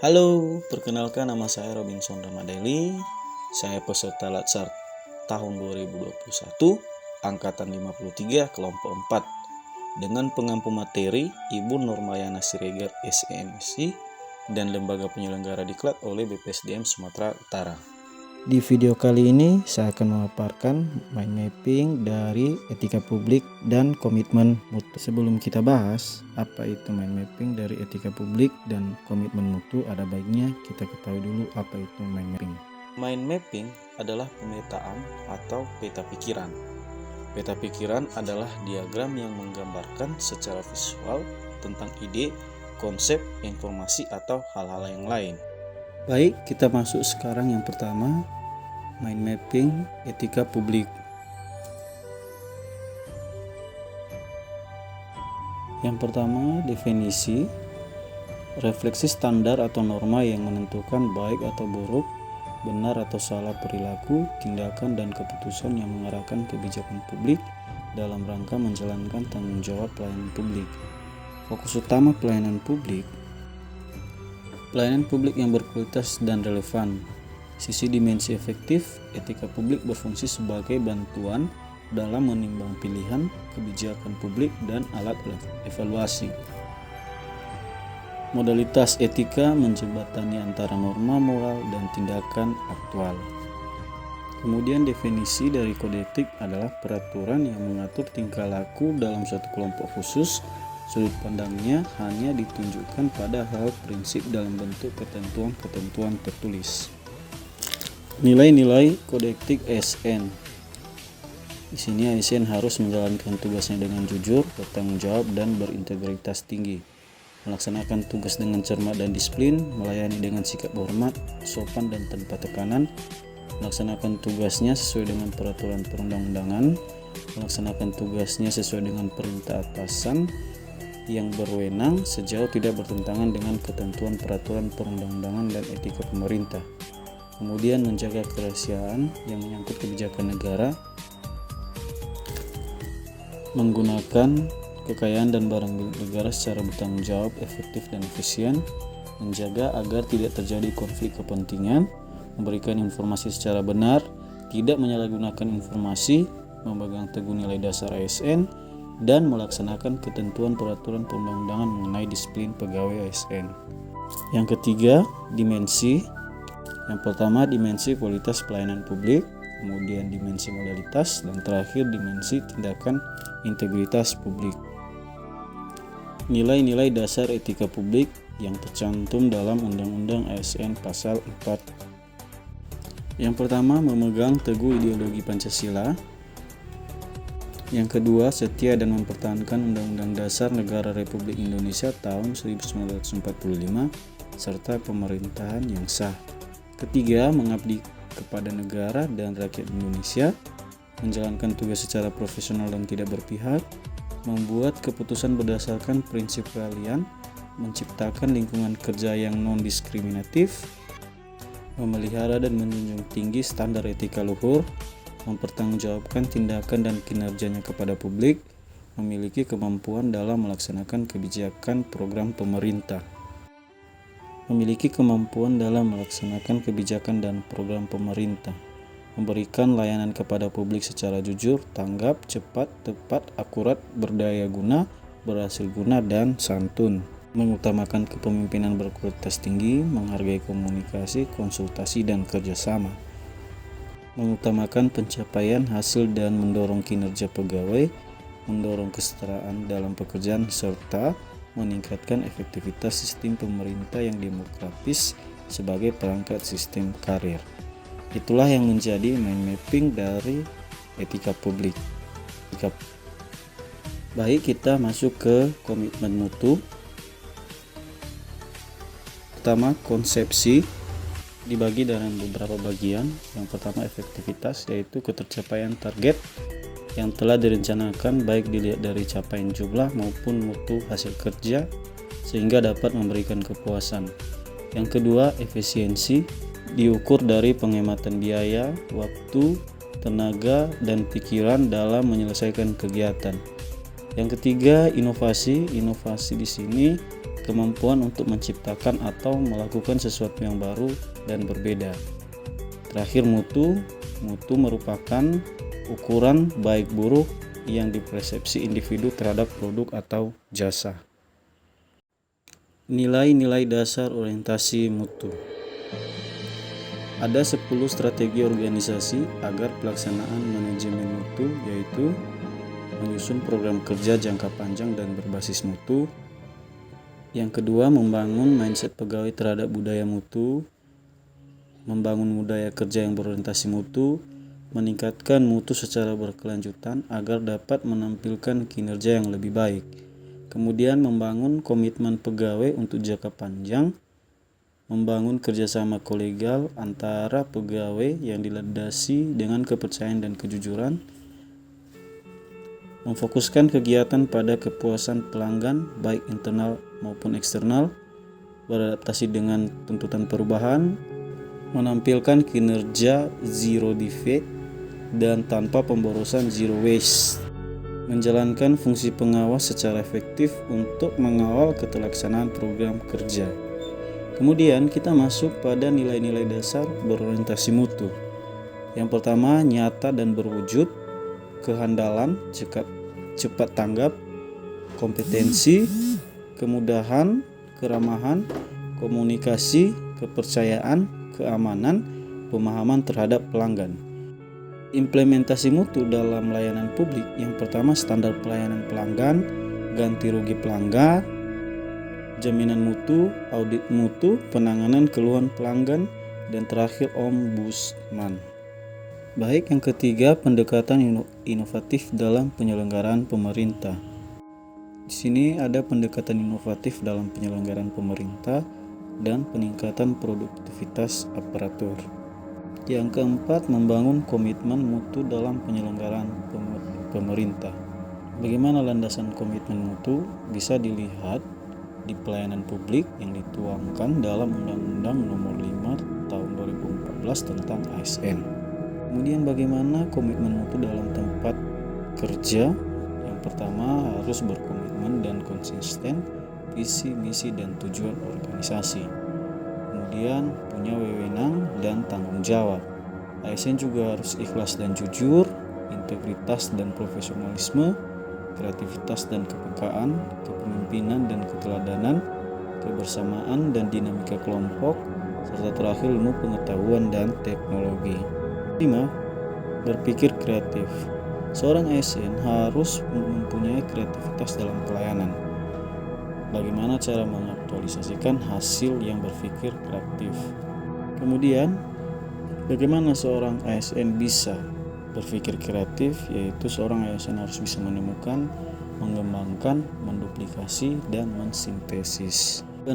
Halo, perkenalkan nama saya Robinson Ramadeli. Saya peserta Latsar tahun 2021, angkatan 53, kelompok 4. Dengan pengampu materi Ibu Nurmayana Siregar SMSI dan Lembaga Penyelenggara Diklat oleh BPSDM Sumatera Utara. Di video kali ini saya akan memaparkan mind mapping dari etika publik dan komitmen mutu. Sebelum kita bahas apa itu mind mapping dari etika publik dan komitmen mutu, ada baiknya kita ketahui dulu apa itu mind mapping. Mind mapping adalah pemetaan atau peta pikiran. Peta pikiran adalah diagram yang menggambarkan secara visual tentang ide, konsep, informasi, atau hal-hal yang lain. Baik, kita masuk sekarang yang pertama, mind mapping etika publik. Yang pertama, definisi, refleksi standar atau norma yang menentukan baik atau buruk, benar atau salah perilaku, tindakan dan keputusan yang mengarahkan kebijakan publik dalam rangka menjalankan tanggung jawab pelayanan publik. Fokus utama pelayanan publik yang berkualitas dan relevan. Sisi dimensi efektif, etika publik berfungsi sebagai bantuan dalam menimbang pilihan, kebijakan publik, dan alat evaluasi. Modalitas etika menjembatani antara norma moral dan tindakan aktual. Kemudian definisi dari kode etik adalah peraturan yang mengatur tingkah laku dalam suatu kelompok khusus. Sudut pandangnya hanya ditunjukkan pada hal prinsip dalam bentuk ketentuan-ketentuan tertulis. Nilai-nilai kode etik ASN. Di sini ASN harus menjalankan tugasnya dengan jujur, bertanggung jawab, dan berintegritas tinggi. Melaksanakan tugas dengan cermat dan disiplin, melayani dengan sikap hormat, sopan dan tanpa tekanan, melaksanakan tugasnya sesuai dengan peraturan perundang-undangan, melaksanakan tugasnya sesuai dengan perintah atasan yang berwenang sejauh tidak bertentangan dengan ketentuan peraturan perundang-undangan dan etika pemerintah. Kemudian menjaga kerahasiaan yang menyangkut kebijakan negara, menggunakan kekayaan dan barang negara secara bertanggung jawab, efektif dan efisien, menjaga agar tidak terjadi konflik kepentingan, memberikan informasi secara benar, tidak menyalahgunakan informasi, memegang teguh nilai dasar ASN, dan melaksanakan ketentuan peraturan perundang-undangan mengenai disiplin pegawai ASN. Yang ketiga, dimensi. Yang pertama, dimensi kualitas pelayanan publik, kemudian dimensi modalitas, dan terakhir dimensi tindakan integritas publik. Nilai-nilai dasar etika publik yang tercantum dalam Undang-Undang ASN Pasal 4. Yang pertama, memegang teguh ideologi Pancasila. Yang kedua, setia dan mempertahankan Undang-Undang Dasar Negara Republik Indonesia tahun 1945 serta pemerintahan yang sah. Ketiga, mengabdi kepada negara dan rakyat Indonesia, menjalankan tugas secara profesional dan tidak berpihak, membuat keputusan berdasarkan prinsip keahlian, menciptakan lingkungan kerja yang non-diskriminatif, memelihara dan menjunjung tinggi standar etika luhur, mempertanggungjawabkan tindakan dan kinerjanya kepada publik, memiliki kemampuan dalam melaksanakan kebijakan program pemerintah. Memberikan layanan kepada publik secara jujur, tanggap, cepat, tepat, akurat, berdaya guna, berhasil guna, dan santun. Mengutamakan kepemimpinan berkualitas tinggi, menghargai komunikasi, konsultasi, dan kerjasama. Mengutamakan pencapaian hasil dan mendorong kinerja pegawai, mendorong kesetaraan dalam pekerjaan, serta meningkatkan efektivitas sistem pemerintah yang demokratis sebagai perangkat sistem karir. Itulah yang menjadi mind mapping dari etika publik. Baik, kita masuk ke komitmen mutu. Pertama, konsepsi dibagi dalam beberapa bagian. Yang pertama, efektivitas, yaitu ketercapaian target yang telah direncanakan baik dilihat dari capaian jumlah maupun mutu hasil kerja sehingga dapat memberikan kepuasan. Yang kedua, efisiensi diukur dari penghematan biaya, waktu, tenaga, dan pikiran dalam menyelesaikan kegiatan. Yang ketiga, inovasi. Inovasi di sini kemampuan untuk menciptakan atau melakukan sesuatu yang baru dan berbeda. Terakhir, mutu merupakan ukuran baik buruk yang dipersepsi individu terhadap produk atau jasa. Nilai-nilai dasar orientasi mutu. Ada 10 strategi organisasi agar pelaksanaan manajemen mutu, yaitu menyusun program kerja jangka panjang dan berbasis mutu. Yang kedua, membangun mindset pegawai terhadap budaya mutu, membangun budaya kerja yang berorientasi mutu, meningkatkan mutu secara berkelanjutan agar dapat menampilkan kinerja yang lebih baik. Kemudian membangun komitmen pegawai untuk jangka panjang, membangun kerjasama kolegial antara pegawai yang dilandasi dengan kepercayaan dan kejujuran, memfokuskan kegiatan pada kepuasan pelanggan baik internal maupun eksternal, beradaptasi dengan tuntutan perubahan, menampilkan kinerja zero defect dan tanpa pemborosan zero waste, menjalankan fungsi pengawas secara efektif untuk mengawal keterlaksanaan program kerja. Kemudian kita masuk pada nilai-nilai dasar berorientasi mutu. Yang pertama, nyata dan berwujud, kehandalan, cepat tanggap, kompetensi, kemudahan, keramahan, komunikasi, kepercayaan, keamanan, pemahaman terhadap pelanggan. Implementasi mutu dalam layanan publik. Yang pertama, standar pelayanan pelanggan, ganti rugi pelanggan, jaminan mutu, audit mutu, penanganan keluhan pelanggan, dan terakhir ombudsman. Baik, yang ketiga, pendekatan inovatif dalam penyelenggaraan pemerintah. Di sini ada pendekatan inovatif dalam penyelenggaraan pemerintah dan peningkatan produktivitas aparatur. Yang keempat, membangun komitmen mutu dalam penyelenggaraan pemerintah. Bagaimana landasan komitmen mutu? Bisa dilihat di pelayanan publik yang dituangkan dalam Undang-Undang Nomor 5 Tahun 2014 tentang ASN. Kemudian bagaimana komitmen mutu dalam tempat kerja? Yang pertama, harus berkomitmen dan konsisten visi, misi, dan tujuan organisasi. Kemudian punya wewenang dan tanggung jawab. ASN juga harus ikhlas dan jujur, integritas dan profesionalisme, kreativitas dan kepekaan, kepemimpinan dan keteladanan, kebersamaan dan dinamika kelompok, serta terakhir ilmu pengetahuan dan teknologi. 5. Berpikir kreatif. Seorang ASN harus mempunyai kreativitas dalam pelayanan. Bagaimana cara mengaktualisasikan hasil yang berpikir kreatif? Kemudian, bagaimana seorang ASN bisa berpikir kreatif? Yaitu seorang ASN harus bisa menemukan, mengembangkan, menduplikasi, dan mensintesis. 6.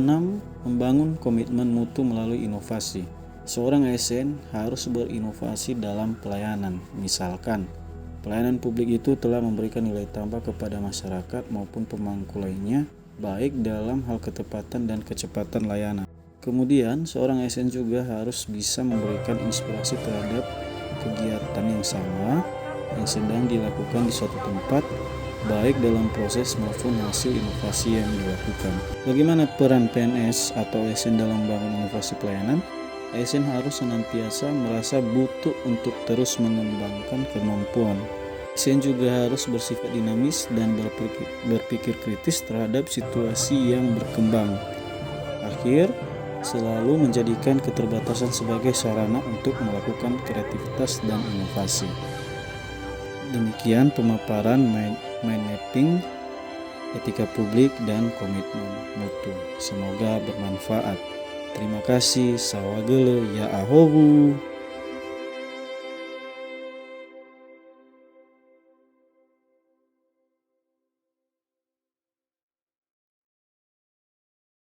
Membangun komitmen mutu melalui inovasi. Seorang ASN harus berinovasi dalam pelayanan. Misalkan, pelayanan publik itu telah memberikan nilai tambah kepada masyarakat maupun pemangku lainnya, baik dalam hal ketepatan dan kecepatan layanan. Kemudian, seorang ASN juga harus bisa memberikan inspirasi terhadap kegiatan yang sama yang sedang dilakukan di suatu tempat, baik dalam proses maupun hasil inovasi yang dilakukan. Bagaimana peran PNS atau ASN dalam membangun inovasi pelayanan? ASN harus senantiasa merasa butuh untuk terus mengembangkan kemampuan. ASN juga harus bersifat dinamis dan berpikir kritis terhadap situasi yang berkembang. Akhir, selalu menjadikan keterbatasan sebagai sarana untuk melakukan kreativitas dan inovasi. Demikian pemaparan mind mapping, etika publik, dan komitmen mutu. Semoga bermanfaat. Terima kasih. Sawagele ya ahobu.